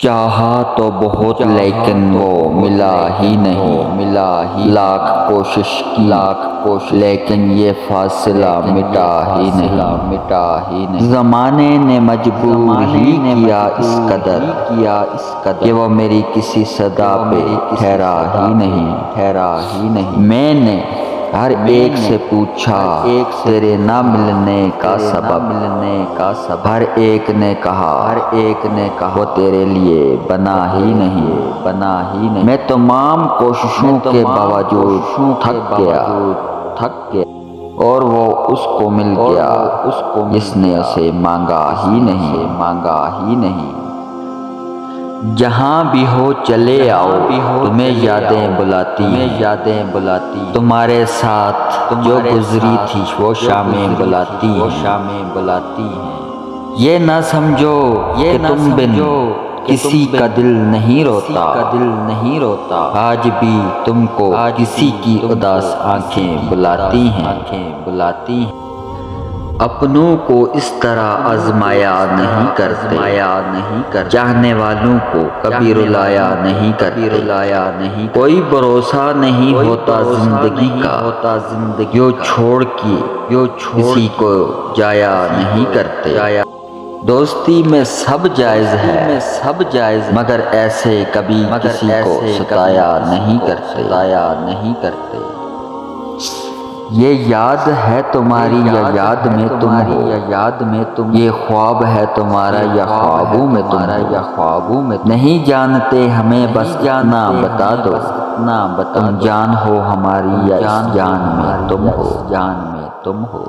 چاہا تو بہت لیکن وہ ملا ہی نہیں، لاکھ کوشش کی لیکن یہ فاصلہ مٹا ہی نہیں۔ زمانے نے مجبور ہی کیا اس قدر کہ وہ میری کسی صدا پہ ٹھہرا ہی نہیں۔ میں نے ہر ایک سے پوچھا تیرے نہ ملنے کا سبب، ہر ایک نے کہا وہ تیرے لیے بنا ہی نہیں۔ میں تمام کوششوں کے باوجود تھک گیا اور وہ اس کو مل گیا جس نے اسے مانگا ہی نہیں۔ جہاں بھی ہو چلے آؤ، تمہیں یادیں بلاتی، تمہارے ساتھ جو گزری تھی وہ شامیں بلاتی ہیں۔ یہ نہ سمجھو کہ تم بن کسی کا دل نہیں روتا، آج بھی تم کو کسی کی اداس آنکھیں بلاتی ہیں۔ اپنوں کو اس طرح آزمایا نہیں کرتے، چاہنے والوں کو کبھی رلایا نہیں کرتے۔ کوئی بھروسہ نہیں ہوتا زندگی کا، یوں چھوڑ کے کسی کو جایا نہیں کرتے۔ دوستی میں سب جائز ہے مگر ایسے کبھی کسی کو ستایا نہیں کرتے۔ یہ یاد ہے تمہاری یا یاد میں تم ہو، یہ خواب ہے تمہارا یا خوابوں میں تم ہو۔ نہیں جانتے ہمیں بس اتنا بتا دو، تم جان ہو ہماری یا اس جان میں تم ہو۔